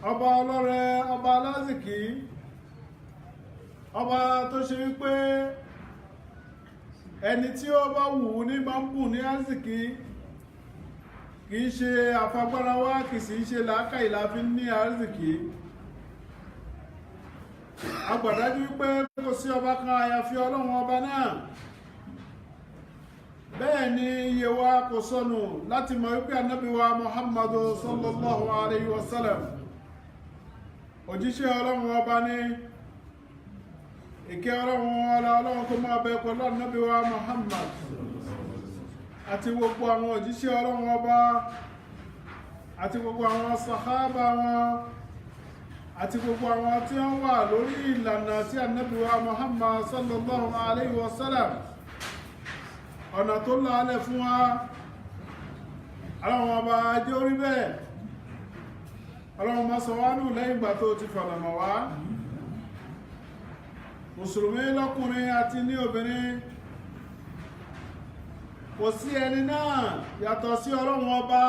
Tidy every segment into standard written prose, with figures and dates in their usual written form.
ọba ọlọ́rẹ, ọba alázìkí, ọba tó ṣe wípé ẹni tí ó bá wù ú ní máa ń bù ní àzìkí, kìí ṣe àfagbára wá, kìí sì ṣe làákàyè la fi ní àzìkí. Agbàdájú wípé kò sí ọba kan àyàfi ọlọ́run ọba náà. Bẹ́ẹ̀ ni iye wa kò sọnù láti mọ̀ wípé ànábì wa Muhammadu sallallahu alayhi wa sallam òjíṣẹ́ ọlọ́run ọba ní. Ìkẹ́ ọlọ́run kó máa bẹ pẹ̀lú ànábì wa Muhammad àti gbogbo àwọn òjíṣẹ́ ọlọ́run ọba àti gbogbo àwọn sàhábà wọn àti gbogbo àwọn tí wọ́n wà lórí ìlànà tí ànábì wa Muhammad sallallahu alayhi wa sallam ọ̀nà tó lálẹ̀ fún wa. Ọlọ́run ọba jẹ́ orí bẹ́ẹ̀. Ọlọ́run má sọ wá nù lẹ́yìn ìgbà tó ti fọ̀nàmà wá. Mùsùlùmí lọ́kùnrin àti ní obìnrin, kò sí ẹni náà yàtọ̀ sí ọlọ́run ọba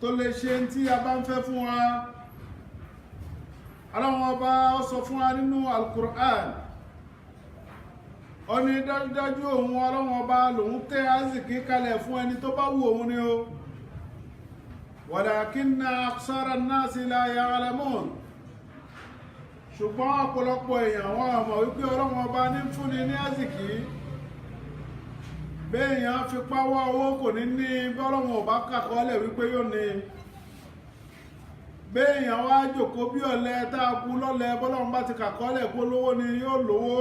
tó lè ṣe tí a bá ń fẹ́ fún wa. Ọlọ́run ọba ó sọ fún wa nínú Al-Qur'an, ó ní dájúdájú òun ọlọ́run ọba lòun tẹ́ àzìkí kalẹ̀ fún ẹni tó bá wù òun ni o. Walakinna aksara an-nasi la ya'lamun. Ṣùgbọ́n ọ̀pọ̀lọpọ̀ èèyàn wọn mọ̀ wípé ọlọ́run ọba ní fúnni ní àzìkí. Béèyàn fi páwọ́ owó kò ní ní bọ́lọ́run ọba kàkọọ́lẹ̀ wípé yóò ní. Béèyàn wá jòkó bí ọ̀lẹ tá a kú lọ́lẹ̀ bọ́lọ́run bá ti kàkọọ́lẹ̀ kó lówó ni yóò lówó.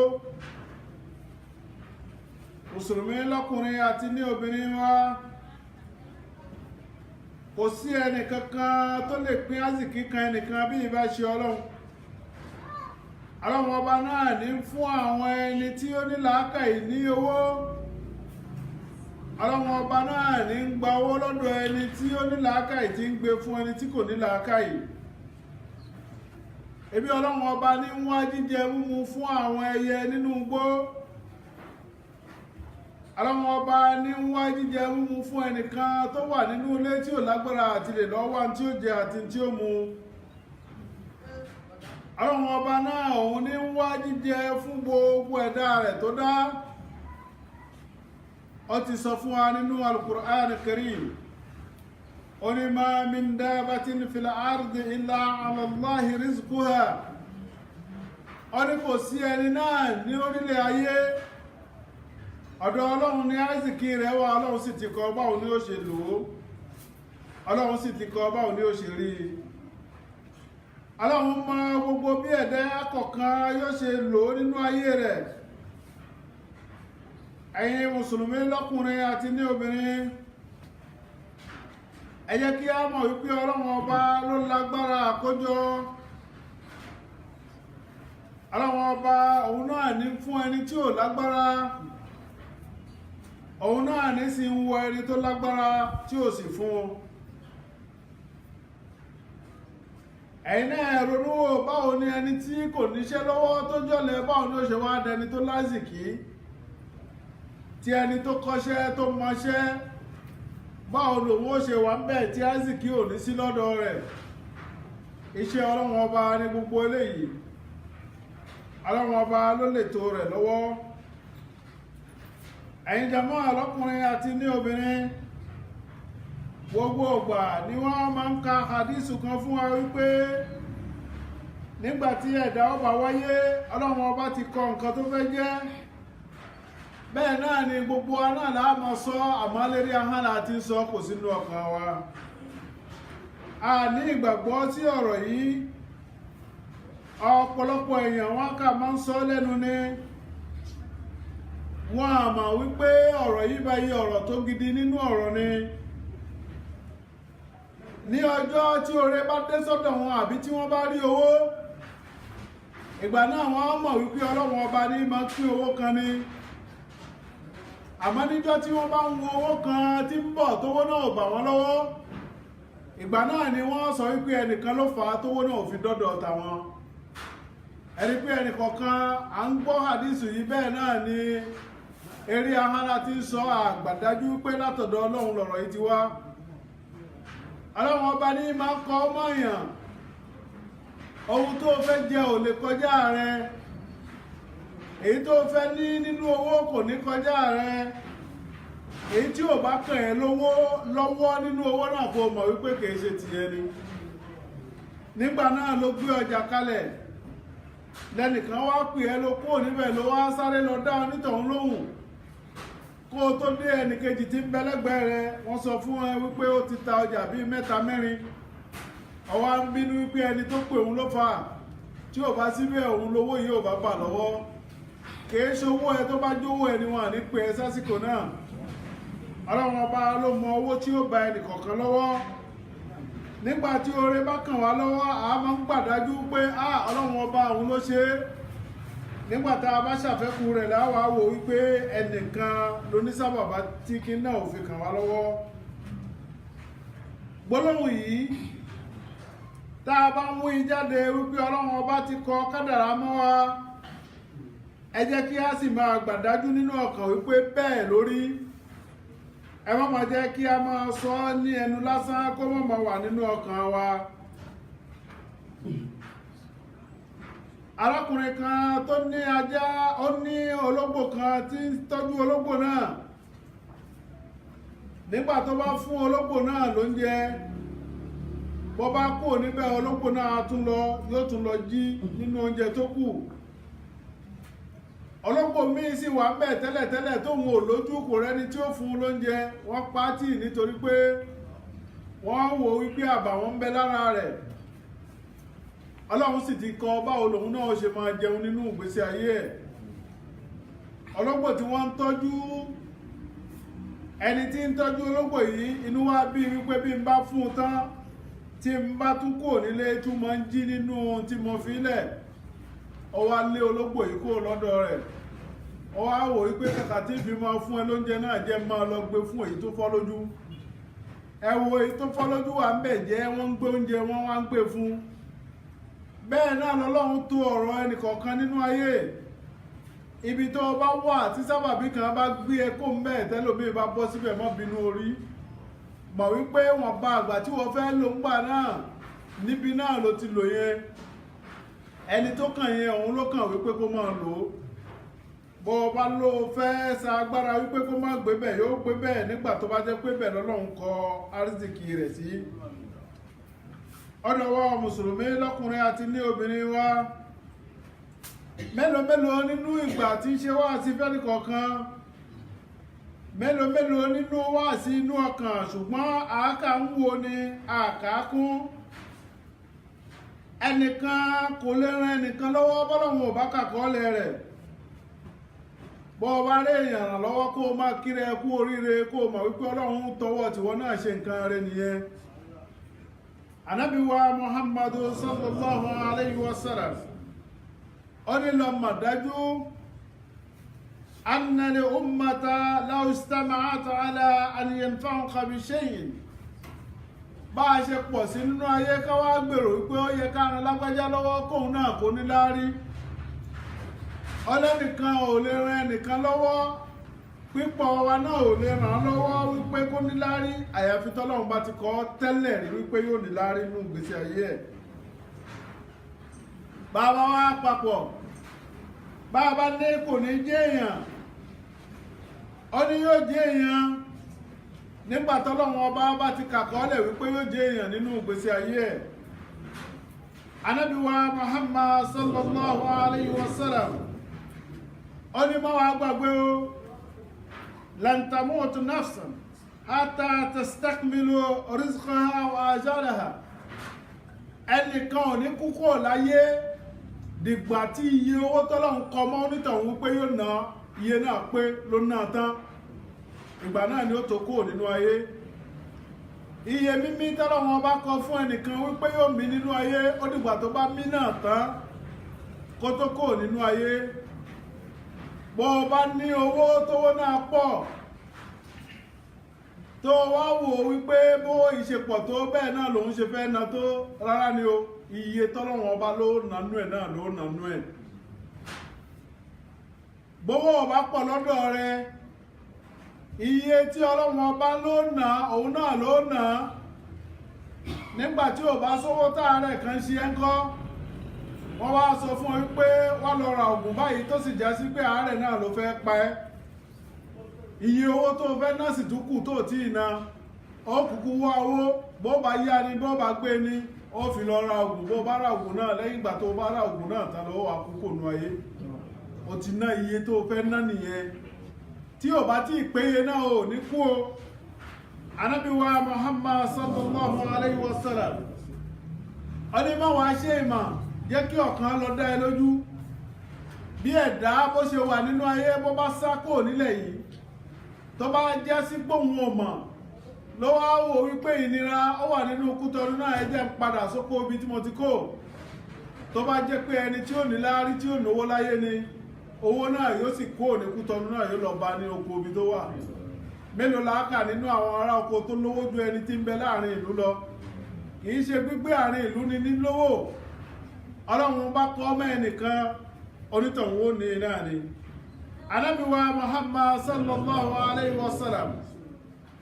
Mùsùlùmí lọ́kùnrin àti ní obìnrin wa, kò sí ẹnì kankan tó lè pín àzìkí kan ẹnìkan bí ìbá ṣe ọlọ́run. Ọlọ́run ọba náà ní fún àwọn ẹni tí ó ní làákàyè ní owó. Ọlọ́run ọba náà ní ń gba owó lọ́dọ̀ ẹni tí ó ní làákàyè tí ń gbé fún ẹni tí kò ní làákàyè. Ebi ọlọ́run ọba ní ń wá jíjẹ mímu fún àwọn ẹyẹ nínú igbó. Ọlọ́run ọba ní ń wá jíjẹ mímu fún ẹnìkan tó wà nínú ilé tí ò lágbára àti lè lọ́wọ́ tí ó jẹ àti tí ó mu. Ọlọ́run ọba náà òun ní ń wá jíjẹ fún gbogbo ẹ̀dá rẹ̀ tó dá. Ó ti sọ fún wa nínú Al-Qur'an Karim, ó ní ma min dabbatin fil ardi illa ala Allahi rizquha. Ó ní kò sí ẹni náà ní orílẹ̀ ayé, ọ̀dọ̀ ọlọ́run ní àìsìkí rẹ̀ wà. Ọlọ́run sì ti kọ báwo ni ó ṣe lò ó. Ọlọ́run sì ti kọ báwo ni ó ṣe rí i. Ọlọ́run mọ gbogbo bí ẹ̀dá kọ̀ọ̀kan yóò ṣe lò ó nínú ayé rẹ̀. Ẹ̀yin mùsùlùmí lọ́kùnrin àti ní obìnrin, ẹ jẹ́ kí a mọ̀ wípé ọlọ́run ọba ló lágbára àkójọ. Ọlọ́run ọba òun náà ní fún ẹni tí ò lágbára, òun náà ní sì ń wọ ẹni tó lágbára tí ò sì fún un. Ẹ̀yin náà ronú wò, báwo ni ẹni tí kò níṣẹ́ lọ́wọ́ tó jọ̀lẹ, báwo ni ó ṣe wá dẹni tó lásìkí? Tí ẹni tó kọ́ṣẹ́ tó mọṣẹ́, báwo lòun ó ṣe wà ń bẹ̀ tí àsìkí ò ní sí lọ́dọ̀ rẹ̀? Iṣẹ́ ọlọ́run ọba ní gbogbo eléyìí. Ọlọ́run ọba ló lè tó rẹ̀ lọ́wọ́. Ẹ̀yin jàmáà lọ́kùnrin àti ní obìnrin, gbogbo ìgbà ni wọ́n máa ń ka hadísù kan fún wa wípé nígbàtí ẹ̀dá ó bá wáyé, ọlọ́run ọba ti kọ nǹkan tó fẹ́ jẹ́. Bẹ́ẹ̀ náà ni gbogbo wa náà la máa sọ, àmọ́ lérí ahọ́n láti sọ, kò sínú ọkàn wa. A ní ìgbàgbọ́ sí ọ̀rọ̀ yìí. Ọ̀pọ̀lọpọ̀ èèyàn wọ́n kà máa ń sọ lẹ́nu ni. Wọ́n á mọ̀ wípé ọ̀rọ̀ yìí báyìí ọ̀rọ̀ tó gidi nínú ọ̀rọ̀ ni. Ní ọjọ́ tí oore bá dé sọ́dọ̀ wọn àbí tí wọ́n bá rí owó, ìgbà náà wọ́n mọ̀ wípé ọlọ́run ọba ní máa pín owó kan ni. Àmọ́ níjọ́ tí wọ́n bá ń wo owó kan tí ń bọ̀ tówó náà bà wọ́n lọ́wọ́, ìgbà náà ni wọ́n sọ wípé ẹnìkan ló fà á tówó náà ò fi dọ́dọ̀ tàwọn. Ẹni pé ẹnìkọ̀ọ̀kan à ń gbọ́ hadísù yìí, bẹ́ẹ̀ náà ni eré ahọ́n láti sọ, àgbàdájú pé látọ̀dọ̀ ọlọ́run lọ̀rọ̀ yìí ti wá. ọlọ́run ọba ní máa kọ́ ọmọ èèyàn ohun tó fẹ́ jẹ ò lè kọjá rẹ, èyí tó fẹ́ ní nínú owó kò ní kọjá rẹ, èyí tí ò bá kàn ẹ́ lọ́wọ́ nínú owó náà kó mọ̀ wípé kìí ṣe tìyẹ ni. Nígbà náà ló gbé ọjà kalẹ̀, lẹ́nìkan wá pè ẹ́ ló kúrò níbẹ̀ ló wá sáré lọ dá onítọ̀hún lóhùn. Kó o tó dé ẹnìkejì tí ń bẹ lẹ́gbẹ̀ẹ́ rẹ, wọ́n sọ fún ẹ wípé ó ti ta ọjà bíi 3 mẹ́rin. Ó wá ń bínú wípé ẹni tó pè òun ló fà á, tí ò bá síbẹ̀ òun lówó yìí ò bá bà lọ́wọ́. Kìí ṣowó ẹ tó bá jówó ẹ ni wọn ní pé ẹ sásìkò náà. Ọlọ́run ọba ló mọ owó tí ó bá ẹnì kọ̀ọ̀kan lọ́wọ́. Nígbà tí oore bá kàn wá lọ́wọ́, a máa ń gbàdájú pé Ọlọ́run ọba òun ló ṣe é. Nígbà tá a bá ṣàfẹ́kù rẹ̀ láwàá wò wípé ẹnìkan lónísábàbá tí kí náà ò fi kàn wá lọ́wọ́. Gbólóhùn yìí tá a bá mú ìjáde wípé Ọlọ́run ọba ti kọ kádàrá mọ́ wa, ẹ jẹ́ kí a sì máa gbàdájú nínú ọkàn wípé bẹ́ẹ̀ lórí. Ẹ má máa jẹ́ kí a máa sọ ní ẹnu lásán kó má máa wà nínú ọkàn wa. Arákùnrin kan tó ní ajá, ó ní ológbò kan tí ń tọ́jú ológbò náà. Nígbà tó bá fún ológbò náà lóúnjẹ, bó bá kúrò níbẹ̀ ológbò náà yóò tún lọ jí nínú oúnjẹ tó kù. Ológbò míì sì wà ńbẹ̀ tẹ́lẹ̀tẹ́lẹ̀ tóun ò lójú kò rẹ́ni tí ó fún lóúnjẹ, wọ́n pátì nítorí pé wọ́n wò wípé àbàwọ́n ń bẹ lára rẹ̀. Ọlọ́run sì ti kọ báwo lòun náà ṣe máa jẹun nínú ìgbésí ayé ẹ̀. Ológbò tí wọ́n ń tọ́jú, ẹni tí ń tọ́jú ológbò yìí inú wá bí wípé bí n bá fún un tán, tí n bá tún kò nílé tún máa ń jí nínú ohun tí mo fi lẹ̀. Ó wá lé ológbò yìí kúrò lọ́dọ̀ rẹ̀. Ó wá wò wípé kàkà tí fi máa fún ẹ lóúnjẹ náà jẹ́ máa lọ gbé fún èyí tó fọ́ lójú. Ẹ wo èyí tó fọ́ lójú wà ń bẹ̀ jẹ́ wọ́n ń gbé oúnjẹ wọ́n wá ń gbé fún. Bẹ́ẹ̀ náà lọ́lọ́run tó ọ̀rọ̀ ẹnìkọ̀ọ̀kan nínú ayé. Ibi tó bá wà tí sábàbí kan bá gbé ẹ kó ń bẹ́ẹ̀ tẹ́lòmíì bá bọ́ síbẹ̀ má bínú orí. Mọ̀ wípé wọ́n bá àgbà tí wọ́n fẹ́ lò ń gbà náà, níbi náà ló ti lò yẹn. Ẹni tó kàn yẹn òun ló kàn wípé kó máa lò ó. Bó bá ló fẹ́ sa agbára wípé kó má gbé bẹ̀ yóò gbé bẹ̀ nígbà tó bá jẹ́ pé bẹ̀ lọ́lọ́run kọ àrísìkí rẹ̀ sí. Ọ̀dọ̀ wa mùsùlùmí lọ́kùnrin àti ní obìnrin wa, mélòó nínú ìgbà tí ń ṣe wá sí fẹ́ni kọ̀ọ̀kan, mélòó nínú wá sí inú ọkàn, ṣùgbọ́n àákà ń wo ni àkàkún. Ẹnìkan kò lè ran ẹnìkan lọ́wọ́ bọ́lọ́run ò bá kàkọ́ọ́lẹ̀ rẹ̀. Bọ́ bá rí èèyàn ràn lọ́wọ́ kó o máa kíra ẹ kú oríire, kó o mọ̀ wípé Ọlọ́run tọwọ́ tìwọ náà ṣe nǹkan rẹ̀ nìyẹn. Ànábì wa Muhammadu sallallahu alayhi wa sallam, ó ní lọ mọ̀ dájú anna li ummata law istama'at ala an yanfa'uka bi shay'in. Bá a ṣe pọ̀ sí nínú ayé ká wá gbèrò wípé ó yẹ ká ran lágbájá lọ́wọ́ kóun náà kó ní láárí. Ọlẹ́nìkan ò lè ran ẹnìkan lọ́wọ́, pípọ̀ wa náà ò lè ràn án lọ́wọ́ wípé kó ní láárí, àyàfi tọ́lọ́run bá ti kọ́ tẹ́lẹ̀ rí wípé yóò ní láárí nínú ìgbésí ayé ẹ̀. Bàbá wa papọ̀, bàbá ní kò ní jẹ́ èèyàn, ó ní yóò jẹ́ èèyàn nígbà tọ́lọ́run ọba bá ti kàkọ́ọ́lẹ̀ wípé yóò jẹ́ èèyàn nínú ìgbésí ayé ẹ̀. Ànábì wa Muhammad sallallahu alayhi wa sallam, ó ní má wá gbàgbé o, lan tamutu nafsan hatta tastakmilu rizqaha wa ajalaha. Ẹnìkan ò ní kúkú láyé dìgbà tí iye owó tọ́lọ́run kọ mọ́ onítọ̀hún wípé yóò ná iye náà pé ló ná tán. Ìgbà náà ni ó tó kúrò nínú ayé. Iye mímí tọ́lọ́run ọba kọ fún ẹnìkan wípé yóò mí nínú ayé, ó dìgbà tó bá mí náà tán kó tó kúrò nínú ayé. Bó bá ní owó tówó náà pọ̀, tó wá wò wípé bó ìṣepọ̀ tó bẹ́ẹ̀ náà lòun ṣe fẹ́ ná tó, rárá ni o, iye tọ́lọ́run ọba ló nánú ẹ̀ náà ló nánú ẹ̀. Bówó ọba pọ̀ lọ́dọ̀ rẹ, iye tí Ọlọ́run ọba ló ná òun náà ló ná. nígbà tí ò bá sówó táàrẹ̀ kan ṣe ẹ́ ń kọ́ wọ́n wá sọ fún ọ pé wọ́n lọ ra oògùn báyìí tó sì já sí pé àárẹ̀ náà ló fẹ́ pa ẹ́ iye owó tó fẹ́ náà sì tún kù tó tí ì ná ó kúkú wá owó bó bá yá ni bó bá gbé ni ó fi lọ ra oògùn bó bá ra oògùn náà lẹ́yìn ìgbà tó bá ra oògùn náà tán lọ́wọ́ àkókò nù ayé ó ti ná iye tó fẹ́ ná nìyẹn tí ò bá tí ì péye náà ò ní kú o. Ànábì wa Muhammad sallallahu alayhi wa sallam ọdún máa wá ṣe ìmọ̀ jẹ́ kí ọ̀kan lọ dá ẹ lójú bí ẹ̀dá bó ṣe wà nínú ayé bó bá sá kò nílẹ̀ yìí tó bá jẹ́ sí gbóhùn ọmọ ló wá wò wípé ìnira ó wà nínú Kútọ̀nù náà ẹ jẹ́ ń padà sóko ibi tí mo ti kó tó bá jẹ́ pé ẹni tí ò ní láárí tí ò náwó láyé ni owó náà yóò sì kó ní Kútọ̀nù náà yóò lọ bá ní oko ibi tó wà mélòó la kà nínú àwọn ará oko tó lówó ju ẹni tí ń bẹ láàrin ìlú lọ kìí ṣe gbígbé àárín ìlú ni nílówó Ọlọ́run bá kọ́ ọmọ ẹnìkan onítọ̀hún ó ní náà ni. Ànábì wa Muhammad sallallahu alayhi wa sallam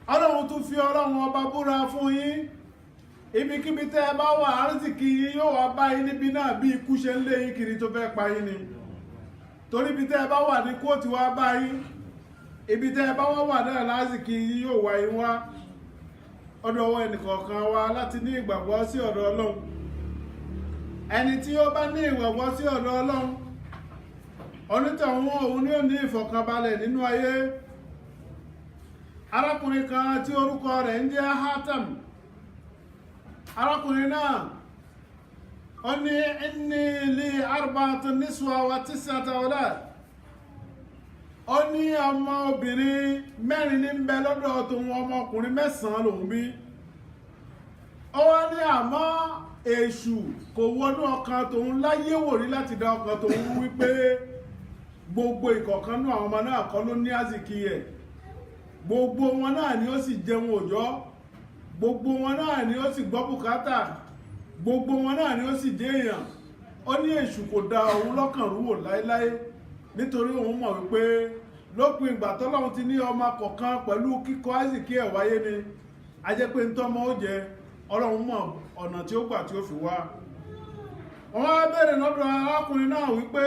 Ọlọ́run tún fi Ọlọ́run ọba búra fún yín ibikíbi tẹ́ ẹ bá wà àrísìkí yín yóò wá bá yín níbi náà bí ikú ṣe ń lé yín kiri tó fẹ́ pa yín ni torí ibi tẹ́ ẹ bá wà ní kóòtù wá bá yín ibi tẹ́ ẹ bá wà náà lásìkí yín yóò wá yín wá ọ̀dọ̀ ọwọ́ ẹnìkọ̀ọ̀kan wa láti ní ìgbàgbọ́ sí ọ̀dọ̀ Ọlọ́run ẹni tí ó bá ní ìgbàgbọ́ sí ọ̀dọ̀ Ọlọ́run onítọ̀hún òun ni ó ní ìfọ̀kànbalẹ̀ nínú ayé. Arákùnrin kan tí orúkọ rẹ̀ ń jẹ́ Hatam arákùnrin náà ó ní inni li arba'atun niswa wa tis'ata awlad ó ní ọmọ obìnrin mẹ́rin ní ń bẹ lọ́dọ̀ tòun ọmọkùnrin 9 lòun bí ó wá ní àmọ́ èṣù kò wọnú ọkàn tòun láyé wò rí láti dá ọkàn tòun wípé gbogbo ìkọ̀ọ̀kan náà àwọn ọmọ náà kọ́ ló ní àsìkí ẹ̀ gbogbo wọn náà ni ó sì jẹun òòjọ́ gbogbo wọn náà ni ó sì gbọ́ bùkátà gbogbo wọn náà ni ó sì jẹ́ èèyàn ó ní èṣù kò da òun lọ́kàn rúwò láéláé nítorí òun mọ̀ wípé lópin ìgbà tọ́lọ́run ti ní ọmọ kọ̀ọ̀kan pẹ̀lú kíkọ́ àsìkí ẹ̀ wáyé ni a jẹ́ pé ntọ́mọ ó jẹ Ọlọ́run mọ̀ ọ̀nà tí ó gbà tí ó fi wá. Wọ́n wá bèèrè lọ́dọ̀ arákùnrin náà wípé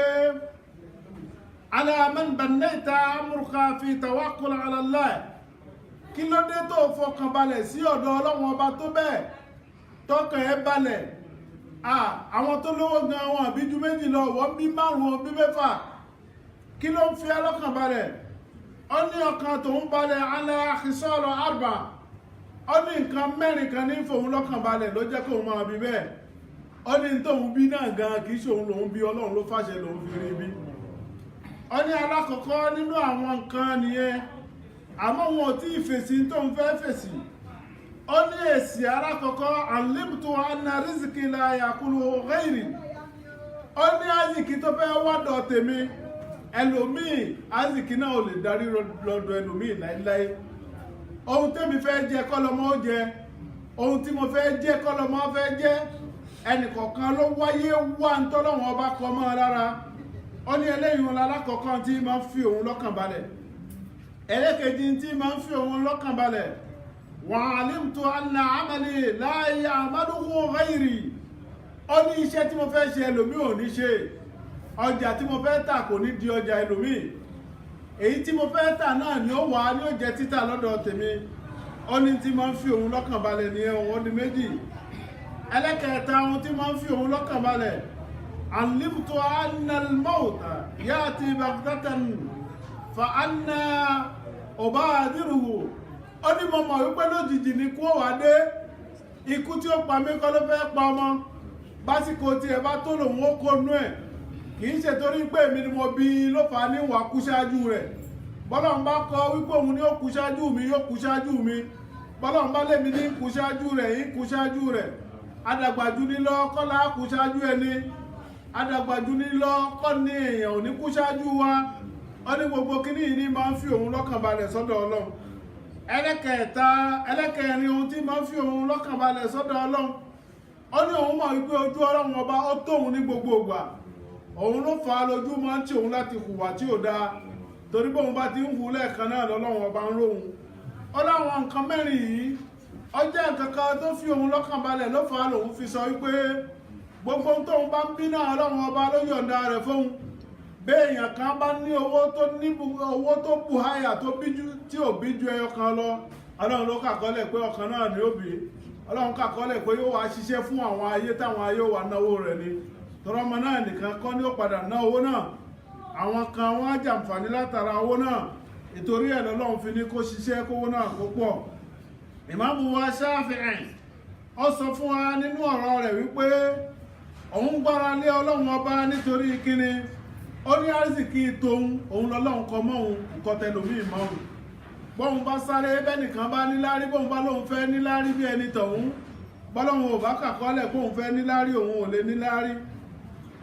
ala man bannaita amruka fi tawakkul ala Allah kí ló dé tó fọkàn balẹ̀ sí ọ̀dọ̀ Ọlọ́run ọba tó bẹ́ẹ̀ tọkàn ẹ balẹ̀ àwọn tó lówó gan wọn bí ju méjì lọ wọ́n bí 5 bí 6 kí ló ń fi ọlọ́kàn balẹ̀ ó ní ọkàn tó ń balẹ̀ ala khisal 4 ó ní nǹkan 4 kan ní fòun lọ́kàn balẹ̀ ló jẹ́ kó máa bí bẹ́ẹ̀ ó ní tóun bí náà gan kìí ṣe òun lòun bí Ọlọ́run ló fàṣẹ lòun fi rí bí ó ní alákọ̀ọ́kọ́ nínú àwọn nǹkan nìyẹn àmọ́ wọn ò tí ì fèsì tó ń fẹ́ fèsì ó ní èsì alákọ̀ọ́kọ́ alimtu anna rizqi la yakulu ghairi ó ní azìkí tó fẹ́ wádọ̀ tèmi ẹlòmíì azìkí náà ò lè darí lọ́dọ̀ ẹlòmíì láíláí ohun tèmi fẹ́ jẹ kọ́lọ́mọ ó jẹ ohun tí mo fẹ́ jẹ kọ́lọ́mọ fẹ́ jẹ ẹnìkọ̀ọ̀kan ló wáyé wá ń tọ́lọ́wọ́n ọba kọ́ mọ́ lára ó ní eléyìí wọn lálákọ̀ọ́kọ́ tí máa ń fi òun lọ́kàn balẹ̀ ẹlẹ́kejì tí máa ń fi òun lọ́kàn balẹ̀ wa alimtu anna amali la ya'maluhu ghairi ó ní iṣẹ́ tí mo fẹ́ ṣe ẹlòmí ò ní ṣe ọjà tí mo fẹ́ tà kò ní di ọjà ẹlòmí èyí tí mo fẹ́ tà náà ni ó wà ní ó jẹ́ títà lọ́dọ̀ tèmi ó ní tí máa ń fi òun lọ́kàn balẹ̀ ní ohun ọdún méjì ẹlẹ́kẹta ohun tí máa ń fi òun lọ́kàn balẹ̀ alimtu anna al-mawta ya'ti baghtatan fa anna ubadiruhu ó ní mo mọ̀ wípé lójijì ní kú wá dé ikú tí ó pa mí kọ́ ló fẹ́ pa ọmọ básìkò tí ẹ bá tó lòun ó kó nú ẹ̀ kìí ṣe torí pé èmi ni mo bí ló fà á ní wà kú ṣáájú rẹ̀ bọ́lọ̀ ń bá kọ wípé òun ní ó kú ṣáájú mi yóò kú ṣáájú mi bọ́lọ̀ ń bá lèmi ní kú ṣáájú rẹ̀ yìí kú ṣáájú rẹ̀ adàgbàjú nílọ kọ́lá kú ṣáájú ẹni adàgbàjú nílọ kọ́ ní èèyàn ò ní kú ṣáájú wa ó ní gbogbo kíní yìí ní máa ń fi òun lọ́kàn balẹ̀ sọ́dọ̀ Ọlọ́run ẹlẹ́kẹ̀ẹ́rin ohun tí máa ń fi òun lọ́kàn balẹ̀ sọ́dọ̀ Ọlọ́run ó ní òun mọ̀ wípé ojú Ọlọ́run ọba ó tóun ní gbogbo ìgbà òun ló fà á lójú máa ń tí òun láti hùwà tí ò dáa torí bóun bá ti ń hù lẹ́ẹ̀kan náà lọ́lọ́run ọba ń róhun ó láwọn nǹkan 4 yìí ọjọ́ nǹkan kan tó fi òun lọ́kàn balẹ̀ ló fà á lòun fi sọ wípé gbogbo tóun bá ń bí náà ọlọ́run ọba ló yọ̀ǹda rẹ̀ fóun béèyàn kan bá ní owó tó bù háyà tó bíjú tí ò bíjú ẹyọ kan lọ ọlọ́run ló kàkọ́lẹ̀ pé ọ̀kan náà ni ó bí ọlọ́run kàkọ́lẹ̀ pé yóò wá ṣiṣẹ́ fún àwọn ayé táwọn ayé wà náwó rẹ̀ ni tọrọmọ náà nìkan kọ́ ni ó padà ná owó náà àwọn kan wọ́n á jàǹfààní látara owó náà ìtorí ẹ̀ lọ́lọ́run fi ní kó ṣiṣẹ́ kówó náà kó pọ̀ ìmáàmù wa Ṣáfi'í ó sọ fún wa nínú ọ̀rọ̀ rẹ̀ wípé òun gbára lé ọlọ́run ọba nítorí kíni ó ní àrísìkí tóun òun lọ́lọ́run kọ mọ́ òun nǹkan tẹlòmíì mọ́ òun bóun bá sáré bẹ́nìkan bá níláárí bóun bá lóun fẹ́ níláárí bí ẹni tọ̀hún bọ́lọ́run ò bá kàkọ́lẹ̀ bóun fẹ́ níláárí òun ò lè níláárí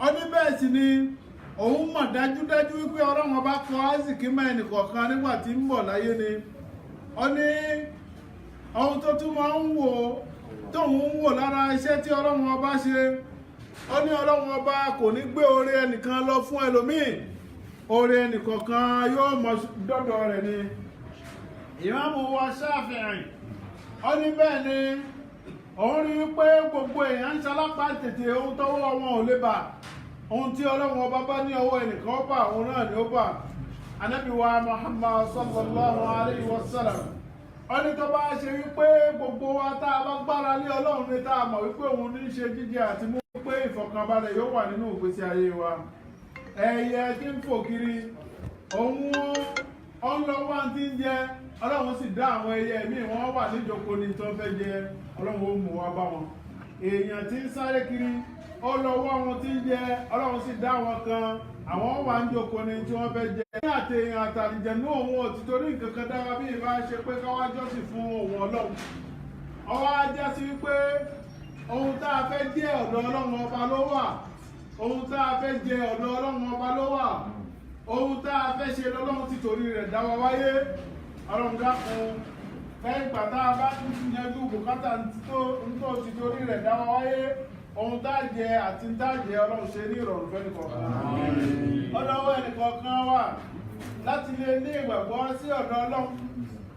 ó ní bẹ́ẹ̀ sì ni òun mọ̀ dájúdájú wípé ọlọ́run ọba kọ àrísìkí mọ́ ẹnìkọ̀ọ̀kan nígbà tí ń bọ̀ láyé ni ó ní ohun tó tún máa ń wò tóun ń wò lára iṣẹ́ tí ọlọ́run ọba ṣe ó ní ọlọ́run ọba kò ní gbé oore ẹnìkan lọ fún ẹlòmíì oore ẹnìkọ̀ọ̀kan yóò mọ dọ́dọ̀ rẹ̀ ni ìmáàmù wa Ṣáfi'í ó ní bẹ́ẹ̀ ni òun rí pé gbogbo èèyàn ń ṣalápá tètè ohun tọ́wọ́ wọn ò lè bà ohun tí ọlọ́run ọba bá ní ọwọ́ ẹnìkan ó bà òun náà ni ó bà Ànábì wa Muhammad sallallahu alayhi wa sallam ó ní tó bá ṣe wípé gbogbo wa tá a bá gbára lé ọlọ́run ní tá a mọ̀ wípé òun ní ṣe jíjẹ àti mú pé ìfọ̀kànbalẹ̀ yóò wà nínú ìgbésí ayé wa ẹyẹ tí ń fò kiri òun ó ń lọ wá tí ń jẹ ọlọ́run sì dá àwọn ẹyẹ míì wọ́n wà níjókòó ní tó fẹ́ jẹ ọlọ́run ó mú wa bá wọn èèyàn tí ń sáré kiri ó lọ wá wọn tí ń jẹ ọlọ́run sì dá wọn kan àwọn wà ń jókòó ní tí wọ́n fẹ́ jẹ ní àtẹ̀yìn àtàlìjẹ̀ ní òun ò ti torí nǹkan kan dára bí ìbá ṣe pé káwá jọ́sìn fún òun ọlọ́run ọwọ́ ajá sí wípé ohun tá a fẹ́ jẹ́ ọ̀dọ̀ ọlọ́run ọba ló wà ohun tá a fẹ́ jẹ ọ̀dọ̀ ọlọ́run ọba ló wà ohun tá a fẹ́ ṣe lọ́lọ́run ti torí rẹ̀ dá wa wáyé ọlọ́run dákun lẹ́yìn ìgbà tá a bá yanjú bùkátà tó ti torí rẹ̀ dá wa wáyé ohun tá a jẹ àti tá a jẹ ọlọ́run ṣe ní ìrọ̀rùn fẹ́ nìkọ̀ọ̀kan ọlọ́wọ́ ẹnìkọ̀ọ̀kan wà láti lè ní ìgbàgbọ́ sí ọ̀dọ̀ ọlọ́run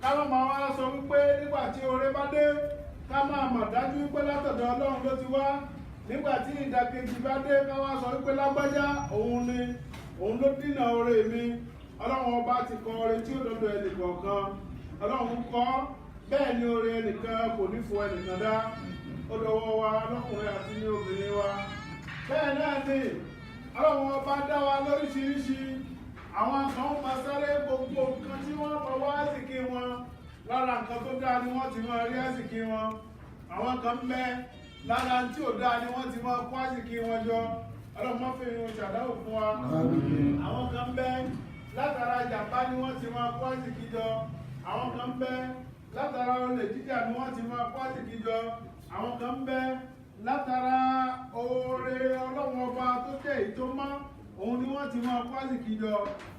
káwọn máa wá sọ wípé nígbà tí oore bá dé ká máa mọ̀ dájú wípé látọ̀dọ̀ ọlọ́run ló ti wá nígbà tí ìdàkejì bá dé ká wá sọ wípé lágbájá òun ló dínà oore mi ọlọ́run ọba ti kọ oore tí ó dọ́dọ̀ ẹnìkọ̀ọ̀kan ọlọ́run kọ́ bẹ́ẹ̀ ni oore ẹnìkan kò ní fò ẹnìkan dá ó dọwọ́ wa lọ́kùnrin àti ní obìnrin wa bẹ́ẹ̀ náà ni ọlọ́run ọba dá wa lóríṣiríṣi àwọn kan máa sáré gbogbo nǹkan tí wọ́n mọ̀ wá àsìkí wọn lára nǹkan tó dáa ni wọ́n ti máa rí àsìkí wọn àwọn kan mẹ́ lára tí ò dáa ni wọ́n ti máa kó àsìkí wọn jọ ọlọ́mọ fi irun ṣàdáwò fún wa àwọn kan mẹ́ látara jàmbá ni wọ́n ti máa kó àsìkí jọ àwọn kan mẹ́ látara olè jíjà ni wọ́n ti máa kó àsìkí jọ àwọn kan mẹ́ látara oore ọlọ́run ọba tó jẹ́ èyí tó mọ́ òun ni wọ́n ti máa kó àsìkí jọ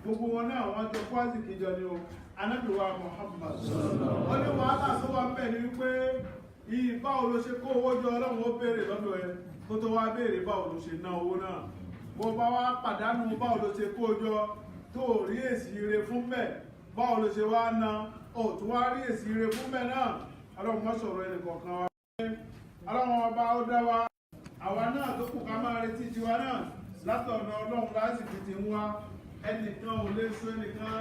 gbogbo wọn náà wọ́n jọ kó àsìkí jọ ni o Ànábì wa Muhammad wọ́n ní wàhálà tó wà bẹ́ẹ̀ ni wípé báwo ló ṣe kó owó jọ ọlọ́run ó béèrè lọ́dọ̀ ẹ kó tó wá béèrè báwo ló ṣe ná owó náà bó bá wá pàdánù báwo ló ṣe kó jọ tó rí èsì ire fún bẹ́ẹ̀ báwo ló ṣe wá ná ó tún wá rí èsì ire fún bẹ́ẹ̀ náà ọlọ́run má sọ̀rọ̀ ẹnì kọ̀ọ̀kan wa ọlọ́run ọba ó dá wa àwa náà tó kù ká máa retí tiwa náà látọ̀dọ̀ ọlọ́run lásìkò tí ń wá ẹnìkan ò lè so ẹnìkan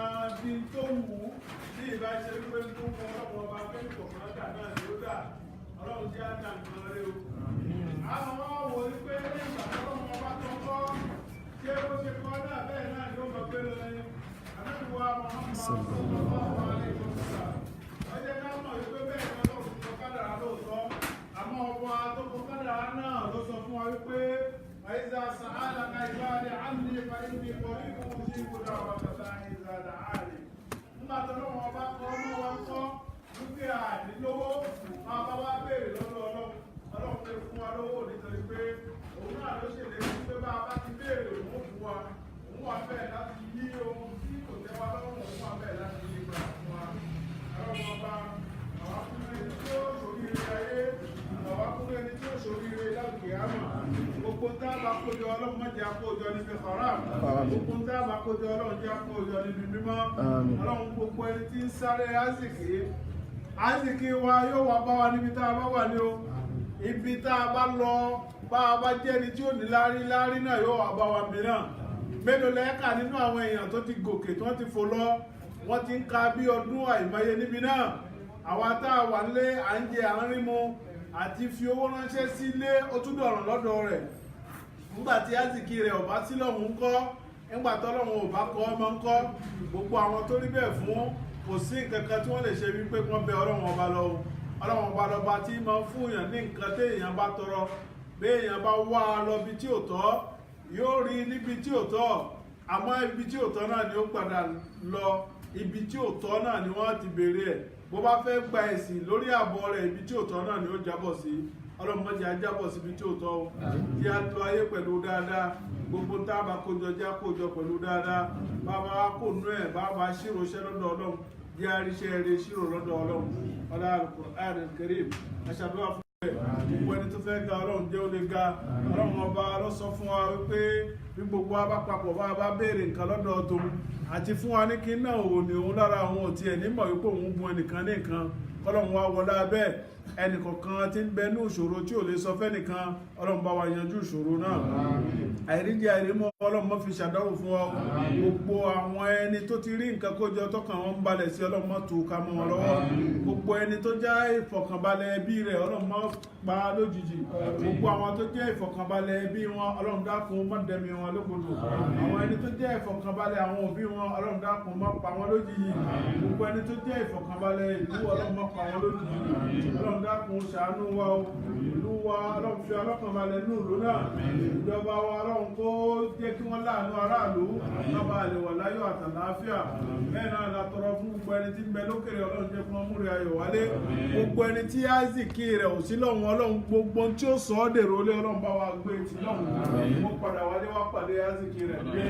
bí tó wù ú bí ìbá ṣe wípé tó fún ọlọ́run ọba fẹ́ẹ́ kọ̀ọ̀kan dà náà ni ó dà ọlọ́run jẹ́ àdá nǹkan rẹ o. àwọn ọmọ wò ó pé ní ìgbà ọlọ́run ọba tó kọ́ ṣé ó ṣe kọ́ náà bẹ́ẹ̀ náà ni ó mọ̀ pé lọ́yìn àdúgbò àwọn ọmọ ọmọ alẹ́ ìkọ̀ọ̀sà ó jẹ́ ká mọ̀ wípé bẹ́ẹ̀ ni ọlọ́run ti kọ́ kádàrá lóòótọ́ àmọ́ ọba tó kọ́ kádàrá náà ló sọ fún wa wípé àìsà sàálàkà ìbáàdì àmì ìfàyèmí kọ̀rí kò sí ìkúdà ọ̀bàtà ìzà dàálì. nígbà tó lọ́wọ́ ọba kọ́ ọmọ wa kọ́ wípé àdínlówó máa bá wá béèrè lọ́dọ̀ ọlọ́run lè fún wa lówó nítorí pé òun náà ló ṣèlérí pé bá a bá ti béèrè òun ó fún wa òun wà bẹ́ẹ̀ láti yí ohun tí kò tẹ́ wa lọ́rùn òun wà bẹ́ẹ̀ láti yí gbà fún wa. ọlọ́run ọba àwọn akúnlẹ̀ ẹni tí ó ṣòríire ayé àwọn akúnlẹ̀ ẹni tí ó ṣòríire láwùjọ àmà gbogbo tá a bá kójọ ọlọ́run má jẹ́ àkójọ níbi haram gbogbo tá a bá kójọ ọlọ́run jẹ́ àkójọ níbi mímọ́ ọlọ́run gbogbo ẹni tí ń sáré àsìkè àsìkí wa yóò wá bá wa níbi tá a bá wà ní o ibi tá a bá lọ bá a bá jẹ́ ẹni tí ó ní láárí náà yóò wá bá wa mìíràn mélòó lẹ́ẹ̀ka nínú àwọn èèyàn tó ti gòkè tí wọ́n ti fò lọ wọ́n ti ń ka bí ọdún àìmọye níbi náà àwa tá a wà nílé à ń jẹ à ń rí mu àti fi owó ránṣẹ́ sílé ó tún dọ̀rùn lọ́dọ̀ rẹ̀ nígbà tí àsìkí rẹ̀ ò bá sí lọ́hùn ń kọ́ nígbà tọ́lọ́hùn ò bá kọ́ ọmọ ń kọ́ gbogbo àwọn tó rí bẹ́ẹ̀ fún kò sí nǹkan kan tí wọ́n lè ṣe wípé wọ́n bẹ ọlọ́run ọba lọ ọlọ́run ọba lọba tí máa ń fún èèyàn ní nǹkan tí èèyàn bá tọrọ bí èèyàn bá wá lọ bí tí ò tọ́ yóò rí níbi tí ò tọ́ àmọ́ ibi tí ò tọ́ náà ni ó padà lọ ibi tí ò tọ́ náà ni wọ́n ti béèrè ẹ̀ bó bá fẹ́ gba ẹ̀sìn lórí àbọ̀ rẹ̀ ibi tí ò tọ́ náà ni ó jábọ̀ sí ọlọ́run má jẹ́ á jábọ̀ síbi tí ò tọ́ o kí á lo ayé pẹ̀lú dáadáa gbogbo tá a bá kójọ já kójọ pẹ̀lú dáadáa bàbá wa kò nú ẹ̀ bàbá ṣírò iṣẹ́ lọ́dọ̀ ọlọ́run jẹ́ àríṣẹ́ rẹ̀ ṣírò lọ́dọ̀ ọlọ́run ọlá Al-Qur'an Al-Karim aṣàdúrà fún ẹ̀ gbogbo ẹni tó fẹ́ ga ọlọ́run jẹ́ ó lè ga ọlọ́run ọba ló sọ fún wa wípé bí gbogbo wa bá papọ̀ bá a bá béèrè nǹkan lọ́dọ̀ ọdún àti fún wa ní kí náà ò ní òun lára àwọn òtí ẹ̀ nímọ̀ wípé òun bu ẹnìkan ní nǹkan ọlọ́run wa wọlé abẹ́ ẹnìkọ̀ọ̀kan tí ń bẹ ní ìṣòro tí ò lè sọ fẹ́nìkan ọlọ́run bá wa yanjú ìṣòro náà àìríjẹ àìrímọ̀ ọlọ́run má fi ṣàdánwò fún wa gbogbo àwọn ẹni tó ti rí nǹkan kójọ tọkàn wọn ń balẹ̀ sí ọlọ́run má tú ká mọ́ wọn lọ́wọ́ gbogbo ẹni tó jẹ́ ìfọ̀kànbalẹ̀ ẹbí rẹ̀ ọlọ́run má pa lójijì gbogbo àwọn tó jẹ́ ìfọ̀kànbalẹ̀ ẹbí wọn ọlọ́run dákun má dẹ̀mí wọn lógbòdò àwọn ẹni tó jẹ́ ìfọ̀kànbalẹ̀ àwọn òbí wọn ọlọ́run dákun má pa wọn lójijì gbogbo ẹni tó jẹ́ ìfọ̀kànbalẹ̀ ìlú ọlọ́run má pa wọn lójijì ọlọ́run dákun ṣàánú wa ìlú wa ọlọ́run fi ọlọ́kànbalẹ̀ ní ìlú náà ìjọba wa ọlọ́run kó jẹ́ kí wọ́n láàánú aráàlú lọ́ba àlè wà láyọ̀ àtàlàáfíà bẹ́ẹ̀ náà la tọrọ fún gbogbo ẹni tí ń bẹ lókèrè ọlọ́run jẹ́ fún ọmúre ayọ̀ wálé gbogbo ẹni tí áìsìkì rẹ̀ ò sí lọ́hùn ọlọ́run gbogbo tí ó sọ ọ́ dèrò lé ọlọ́run bá wa gbé ti lọ́hùn mo padà wálé wá pàdé áìsìkì rẹ̀ pé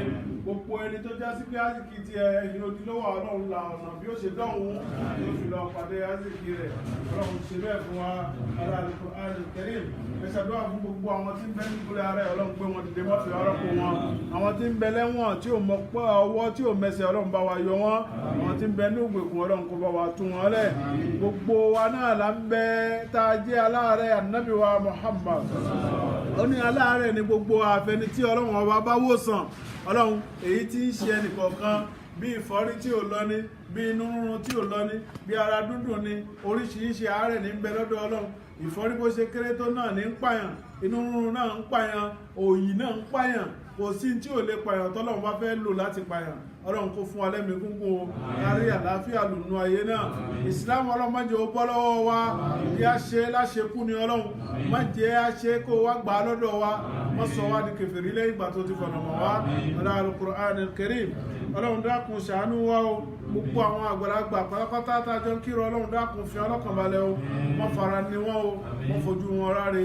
gbogbo ẹni tó já sí pé áìsìkì ti ẹ̀yìn ojúlówó ọlọ́run la ọ̀nà bí ó ṣe dọ́hùn tó fi lọ pàdé áìsìkì rẹ̀ ọlọ́run ṣe bẹ́ẹ̀ fún wa ala Al-Qur'an Al-Karim ẹ̀ṣàdúrà fún gbogbo àwọn tí ń bẹ nípínlẹ̀ ara ẹ̀ ọlọ́run pé wọn dìde mọ́ fi ọ̀rọ̀ kó wọn àwọn tí ń bẹ lẹ́wọ̀n tí ò mọ pé ọwọ́ tí ò mẹsẹ̀ ọlọ́run bá wa yọ wọn àwọn tí ń bẹ ní ògbèkùn ọlọ́run kó bá wa tú wọn lẹ̀ gbogbo wa náà là ń bẹ tá a jẹ́ aláàárẹ̀ ànábì wa Muhammad ó ní aláàárẹ̀ ní gbogbo àfẹni tí ọlọ́run ọba bá wòsàn ọlọ́run èyí tí ń ṣe ẹnìkọ̀ọ̀kan bí ìfọ́rí tí ò lọ ní bí inú rúnrún tí ò lọ ní bí ara dúndùn ní oríṣiríṣi àárẹ̀ ní ń bẹ lọ́dọ̀ ọlọ́run ìfọ́rí bó ṣe kéré tó náà ní ń pààyàn inú rúnrún náà ń pààyàn òyì náà ń pààyàn kò sí tí ò lè pààyàn tọ́lọ́run bá fẹ́ lò láti pààyàn ọlọ́run kó fún wa lẹ́mìí gúngún o kárí àlàáfíà lùnú ayé náà ìsìláàmù ọlọ́run má jẹ́ ó bọ́ lọ́wọ́ wa kí a ṣe láṣekú ni ọlọ́run má jẹ́ a ṣe kó wá gbà á lọ́dọ̀ wa wọ́n sọ wá di kèfèrí lẹ́yìn ìgbà tó ti fọ̀nà mọ́ wa ọlá Al-Qur'an Al-Karim ọlọ́run dákun ṣàánú wa o gbogbo àwọn àgbàlagbà pátápátá tájọ ń kírọ ọlọ́run dákun fi ọlọ́kàn balẹ̀ o wọ́n fara ní wọn o wọ́n fojú wọn ráre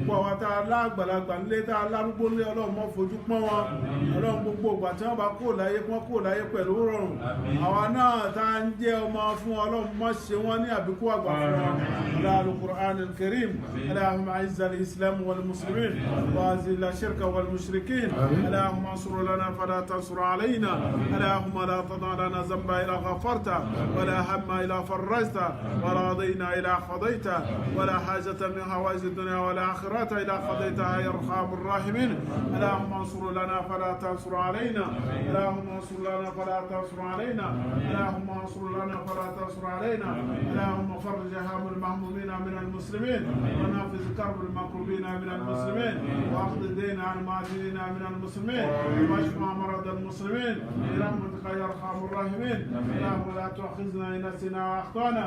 gbogbo àwọn tá a lágbàlagbà ńlé tá a lárúgbó ńlé ọlọ́run wọ́n fojú pọ́n wọn ọlọ́run gbogbo ìgbà tí wọ́n bá kó láyé wọ́n kó láyé pẹ̀lú rọrùn àwa náà tá a ń jẹ́ ọmọ fún ọlọ́run mọ́ ṣe wọ́n ní àbíkú àgbà fún wọn ala Al-Qur'an Al-Karim Allahumma a'izz al-islam wal muslimin wa azil ash-shirka wal mushrikin Allahumma ansur lana fala tansur alayna Allahumma la tada' lana dhanba ila ghafarta wala hamma ila farajta wala dayna ila qadayta wala hajata min hawaiz ad-dunya wal akhirati ila qadaytaha ya arhamar rahimin Allahumma ansur lana fala tansur alayna Allahumma ansur lana فلا تنصر علينا اللهم انصر لنا فلا تنصر علينا اللهم فرج هم المهمومين من المسلمين ونفذ كرب المكروبين من المسلمين واقض الدين عن المعدلين من المسلمين واشف مرض المسلمين برحمتك يا ارحم الراحمين اللهم لا تؤاخذنا ان نسينا واخطانا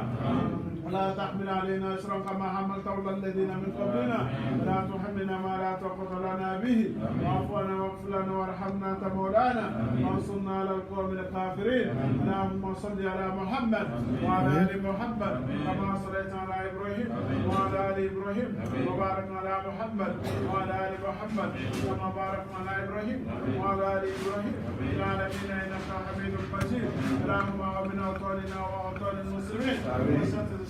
ولا تحمل علينا إصرا كما حملته على الذين من قبلنا ولا تحملنا ما لا طاقة لنا به واعف عنا واغفر لنا وارحمنا أنت مولانا وانصرنا على القوم الكافرين اللهم صل على محمد وعلى آل محمد كما صليت على إبراهيم وعلى آل إبراهيم وبارك على محمد وعلى آل محمد كما باركنا على إبراهيم وعلى آل إبراهيم في العالمين إنك حميد مجيد اللهم آمنا أوطاننا وأوطان المسلمين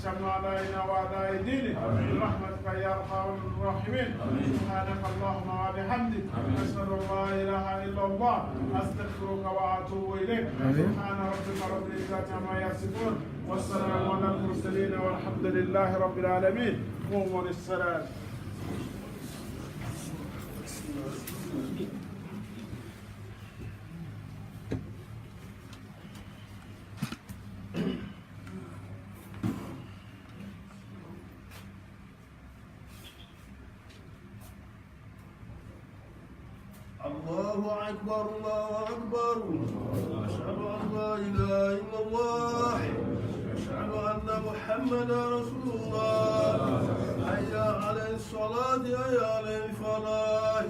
شر أعدائنا وأعداء دينك برحمتك يا أرحم الراحمين. سبحانك اللهم وبحمدك أشهد أن لا إله إلا الله أستغفرك وأتوب إليك. سبحان ربك رب العزة عما يصفون والسلام على المرسلين والحمد لله رب العالمين. قوموا للصلاة. الله أكبر الله أكبر. أشهد أن لا إله إلا الله. أشهد أن محمدا رسول الله. حي على الصلاة حي على الفلاح.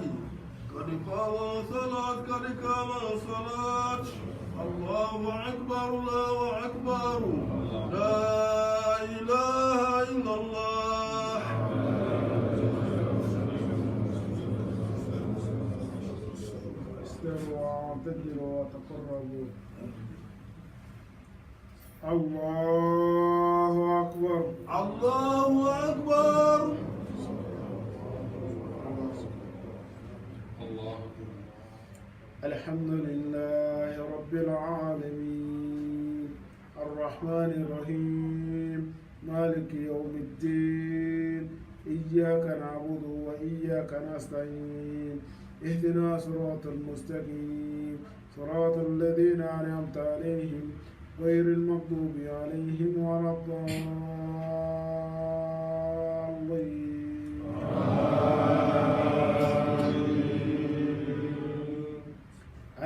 قد قامت الصلاة قد قامت الصلاة. الله أكبر الله أكبر. لا إله إلا الله. استووا واعتدلوا وتقربوا. الله أكبر. الله أكبر. الحمد لله رب العالمين الرحمن الرحيم مالك يوم الدين إياك نعبد وإياك نستعين اهدنا صراط المستقيم صراط الذين أنعمت عليهم غير المغضوب عليهم ولا الضالين.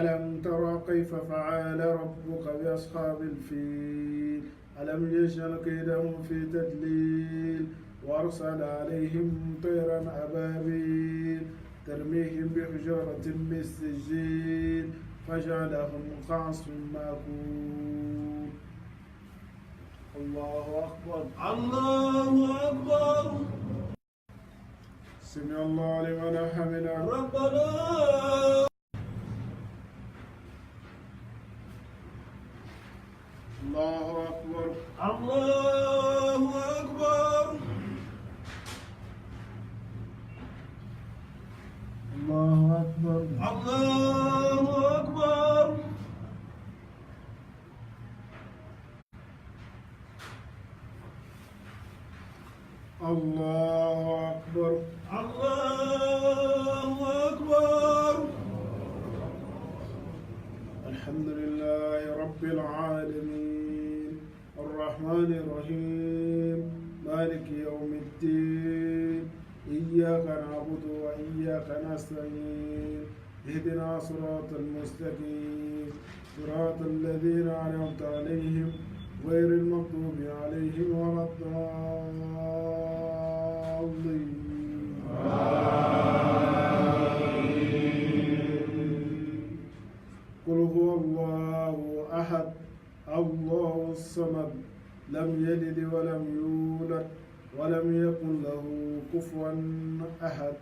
ألم تر كيف فعل ربك بأصحاب الفيل ألم يجعل كيدهم في تدليل وأرسل عليهم طيرا أبابيل ترميهم بحجارة من سجيل فجعلهم كعصف مأكول. الله أكبر. الله أكبر. سمع الله لمن حمده. ربنا الله أكبر. الله أكبر. الله أكبر. الله أكبر. الله أكبر. الله أكبر. الحمد لله رب العالمين الرحمن الرحيم مالك يوم الدين إياك نعبد وإياك نستعين اهدنا صراط المستقيم صراط الذين أنعمت عليهم غير المغضوب عليهم ولا الضالين. قل هو الله أحد الله الصمد لم يلد ولم يولد ولم يكن له كفوا أحد.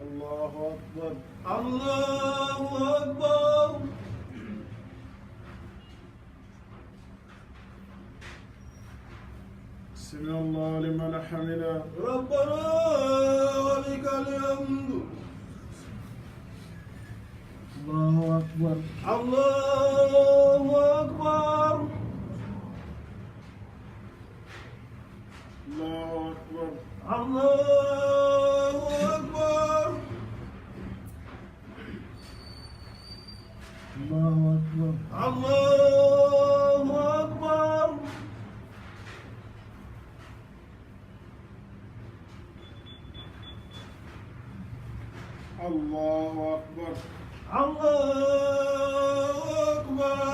الله أكبر. الله أكبر. سمع الله لمن حمده. ربنا ولك الحمد. الله أكبر. الله أكبر. الله أكبر. الله أكبر. الله أكبر. الله أكبر. الله أكبر. الله أكبر.